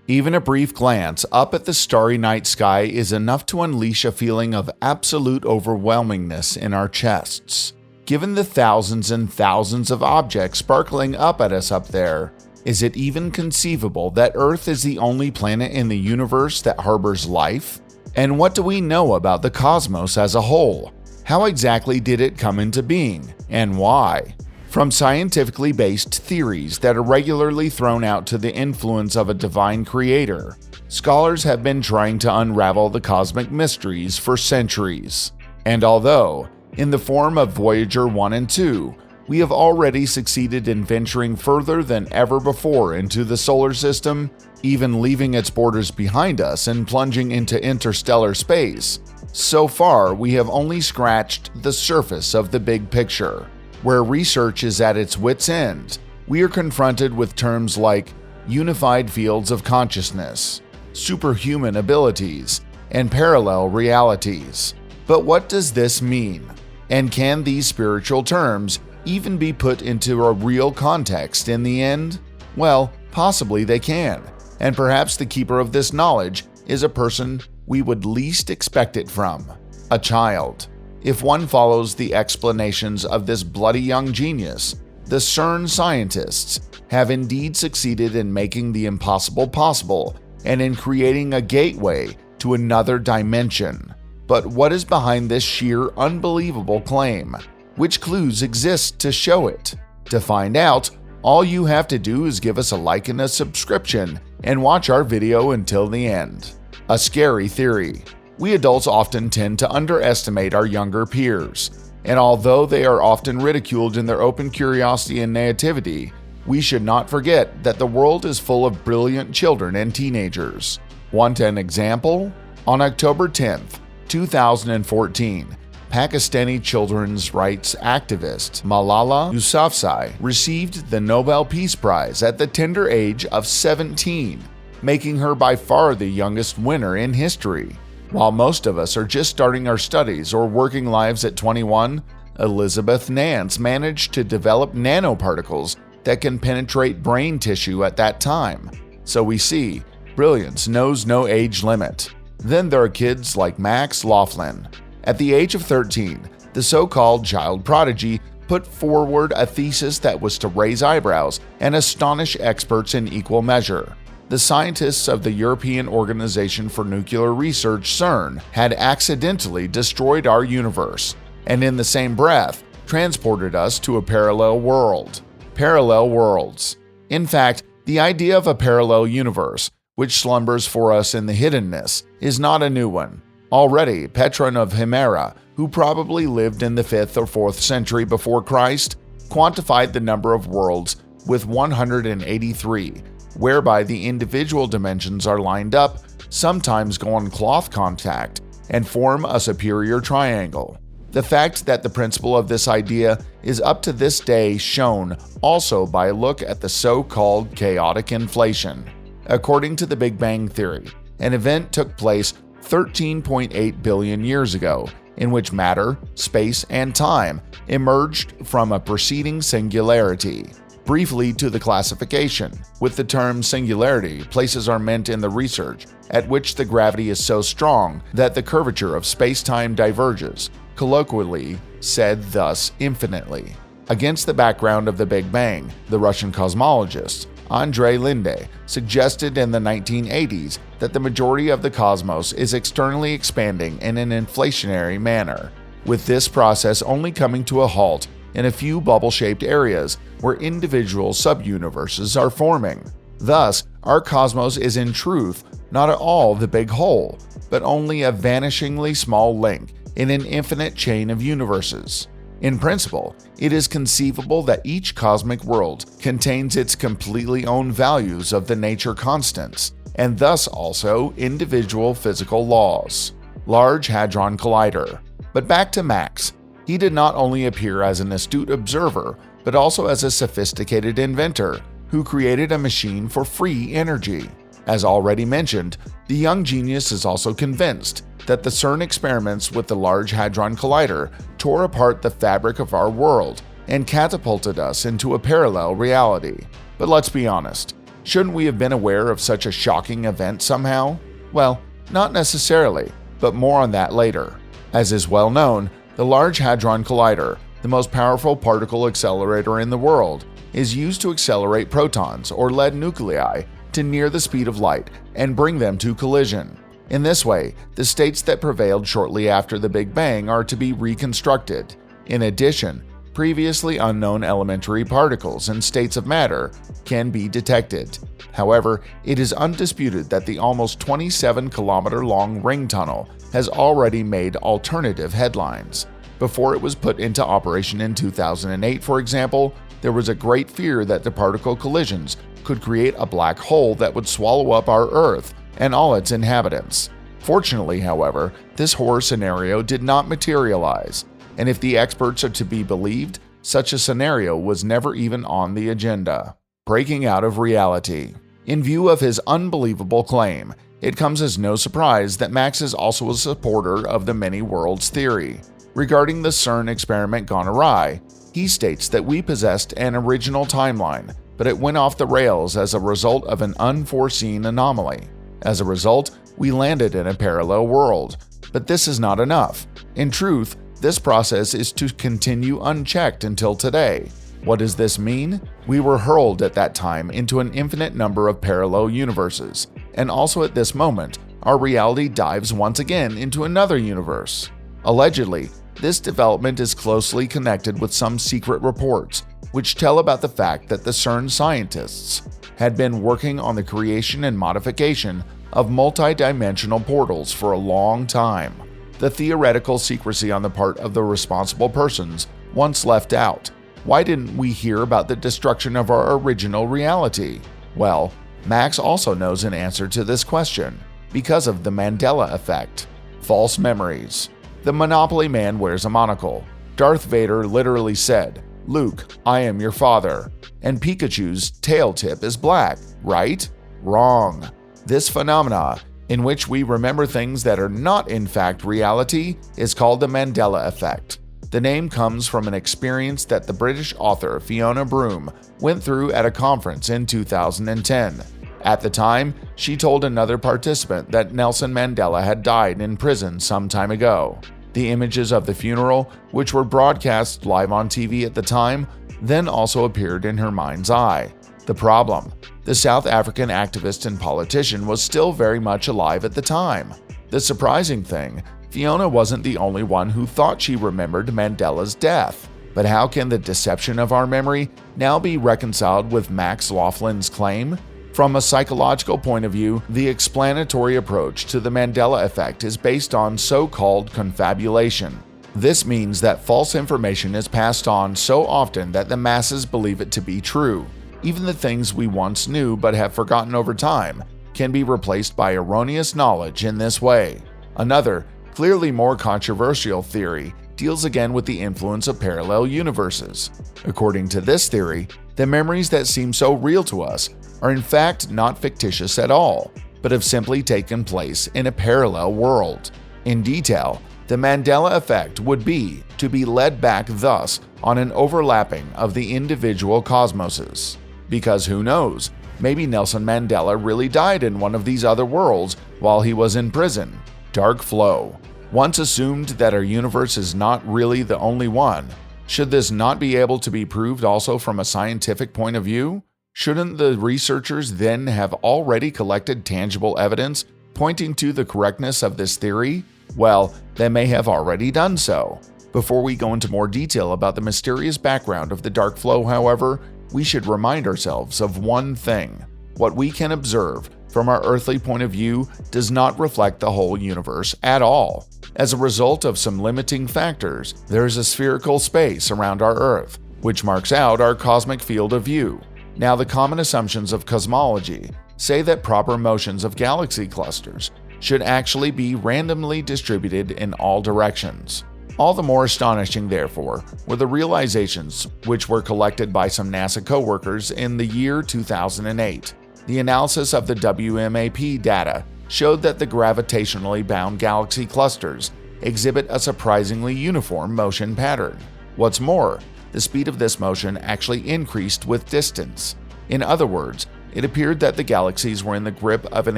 Even a brief glance up at the starry night sky is enough to unleash a feeling of absolute overwhelmingness in our chests. Given the thousands and thousands of objects sparkling up at us up there, is it even conceivable that Earth is the only planet in the universe that harbors life? And what do we know about the cosmos as a whole? How exactly did it come into being, and why? From scientifically based theories that are regularly thrown out to the influence of a divine creator, scholars have been trying to unravel the cosmic mysteries for centuries. And although, in the form of Voyager 1 and 2, we have already succeeded in venturing further than ever before into the solar system, even leaving its borders behind us and plunging into interstellar space, so far we have only scratched the surface of the big picture. Where research is at its wit's end, we are confronted with terms like unified fields of consciousness, superhuman abilities, and parallel realities. But what does this mean? And can these spiritual terms even be put into a real context in the end? Well, possibly they can, and perhaps the keeper of this knowledge is a person we would least expect it from, a child. If one follows the explanations of this bloody young genius, the Cern scientists have indeed succeeded in making the impossible possible and in creating a gateway to another dimension. But what is behind this sheer unbelievable claim? Which clues exist to show it? To find out, all you have to do is give us a like and a subscription and watch our video until the end. A scary theory. We adults often tend to underestimate our younger peers, and although they are often ridiculed in their open curiosity and naivety, we should not forget that the world is full of brilliant children and teenagers. Want an example? On October 10th, 2014, Pakistani children's rights activist Malala Yousafzai received the Nobel Peace Prize at the tender age of 17, making her by far the youngest winner in history. While most of us are just starting our studies or working lives at 21, Elizabeth Nance managed to develop nanoparticles that can penetrate brain tissue at that time. So we see, brilliance knows no age limit. Then there are kids like Max Laughlin. At the age of 13, the so-called child prodigy put forward a thesis that was to raise eyebrows and astonish experts in equal measure. The scientists of the European Organization for Nuclear Research, Cern, had accidentally destroyed our universe, and in the same breath, transported us to a parallel world. Parallel worlds. In fact, the idea of a parallel universe, which slumbers for us in the hiddenness, is not a new one. Already, Petron of Himera, who probably lived in the 5th or 4th century before Christ, quantified the number of worlds with 183, whereby the individual dimensions are lined up, sometimes go on cloth contact, and form a superior triangle. The fact that the principle of this idea is up to this day shown also by a look at the so-called chaotic inflation. According to the Big Bang Theory, an event took place 13.8 billion years ago, in which matter, space, and time emerged from a preceding singularity. Briefly to the classification, with the term singularity, places are meant in the research at which the gravity is so strong that the curvature of space-time diverges, colloquially said thus infinitely. Against the background of the Big Bang, the Russian cosmologist Andrei Linde suggested in the 1980s that the majority of the cosmos is externally expanding in an inflationary manner, with this process only coming to a halt in a few bubble-shaped areas where individual sub-universes are forming. Thus, our cosmos is in truth not at all the big hole, but only a vanishingly small link in an infinite chain of universes. In principle, it is conceivable that each cosmic world contains its completely own values of the nature constants, and thus also individual physical laws. Large Hadron Collider. But back to Max. He did not only appear as an astute observer, but also as a sophisticated inventor who created a machine for free energy. As already mentioned, the young genius is also convinced that the Cern experiments with the Large Hadron Collider tore apart the fabric of our world and catapulted us into a parallel reality. But let's be honest, Shouldn't we have been aware of such a shocking event somehow? Well, not necessarily, but more on that later. As is well known, the Large Hadron Collider, the most powerful particle accelerator in the world, is used to accelerate protons or lead nuclei to near the speed of light and bring them to collision. In this way, the states that prevailed shortly after the Big Bang are to be reconstructed. In addition, previously unknown elementary particles and states of matter can be detected. However, it is undisputed that the almost 27-kilometer-long ring tunnel has already made alternative headlines. Before it was put into operation in 2008, for example, there was a great fear that the particle collisions could create a black hole that would swallow up our Earth and all its inhabitants. Fortunately, however, this horror scenario did not materialize, and if the experts are to be believed, such a scenario was never even on the agenda. Breaking out of reality. In view of his unbelievable claim, it comes as no surprise that Max is also a supporter of the many worlds theory. Regarding the Cern experiment gone awry, he states that we possessed an original timeline, but it went off the rails as a result of an unforeseen anomaly. As a result, we landed in a parallel world. But this is not enough. In truth, this process is to continue unchecked until today. What does this mean? We were hurled at that time into an infinite number of parallel universes, and also at this moment, our reality dives once again into another universe. Allegedly, this development is closely connected with some secret reports, which tell about the fact that the Cern scientists had been working on the creation and modification of multi-dimensional portals for a long time. The theoretical secrecy on the part of the responsible persons once left out. Why didn't we hear about the destruction of our original reality? Well, Max also knows an answer to this question, because of the Mandela Effect. False memories. The Monopoly Man wears a monocle. Darth Vader literally said, "Luke, I am your father." And Pikachu's tail tip is black, right? Wrong. This phenomena, in which we remember things that are not in fact reality, is called the Mandela Effect. The name comes from an experience that the British author Fiona Broome went through at a conference in 2010. At the time, she told another participant that Nelson Mandela had died in prison some time ago. The images of the funeral, which were broadcast live on TV at the time, then also appeared in her mind's eye. The problem: the South African activist and politician was still very much alive at the time. The surprising thing, Fiona wasn't the only one who thought she remembered Mandela's death. But how can the deception of our memory now be reconciled with Max Laughlin's claim? From a psychological point of view, the explanatory approach to the Mandela Effect is based on so-called confabulation. This means that false information is passed on so often that the masses believe it to be true. Even the things we once knew but have forgotten over time can be replaced by erroneous knowledge in this way. Another, clearly more controversial theory deals again with the influence of parallel universes. According to this theory, the memories that seem so real to us are in fact not fictitious at all, but have simply taken place in a parallel world. In detail, the Mandela Effect would be to be led back thus on an overlapping of the individual cosmoses. Because who knows, maybe Nelson Mandela really died in one of these other worlds while he was in prison. Dark flow. Once assumed that our universe is not really the only one, should this not be able to be proved also from a scientific point of view? Shouldn't the researchers then have already collected tangible evidence pointing to the correctness of this theory? Well, they may have already done so. Before we go into more detail about the mysterious background of the dark flow, however, we should remind ourselves of one thing. What we can observe from our earthly point of view does not reflect the whole universe at all. As a result of some limiting factors, there is a spherical space around our Earth, which marks out our cosmic field of view. Now, the common assumptions of cosmology say that proper motions of galaxy clusters should actually be randomly distributed in all directions. All the more astonishing, therefore, were the realizations which were collected by some NASA co-workers in the year 2008. The analysis of the WMAP data showed that the gravitationally bound galaxy clusters exhibit a surprisingly uniform motion pattern. What's more, the speed of this motion actually increased with distance. In other words, it appeared that the galaxies were in the grip of an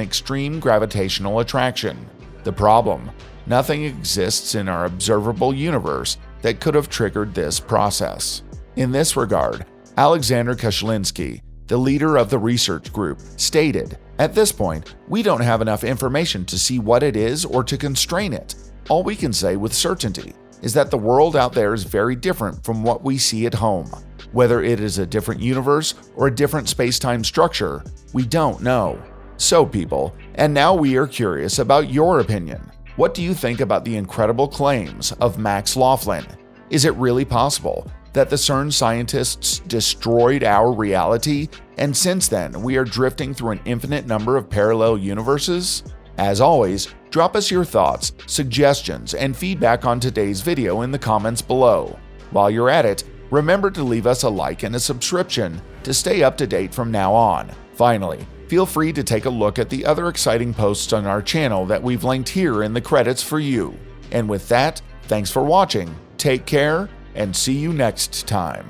extreme gravitational attraction. The problem: nothing exists in our observable universe that could have triggered this process. In this regard, Alexander Koshlinsky, the leader of the research group, stated, "At this point, we don't have enough information to see what it is or to constrain it. All we can say with certainty is that the world out there is very different from what we see at home. Whether it is a different universe or a different space-time structure, we don't know." So people, and now we are curious about your opinion. What do you think about the incredible claims of Max Laughlin? Is it really possible that the Cern scientists destroyed our reality, and since then we are drifting through an infinite number of parallel universes? As always, drop us your thoughts, suggestions, and feedback on today's video in the comments below. While you're at it, remember to leave us a like and a subscription to stay up to date from now on. Finally, feel free to take a look at the other exciting posts on our channel that we've linked here in the credits for you. And with that, thanks for watching, take care, and see you next time.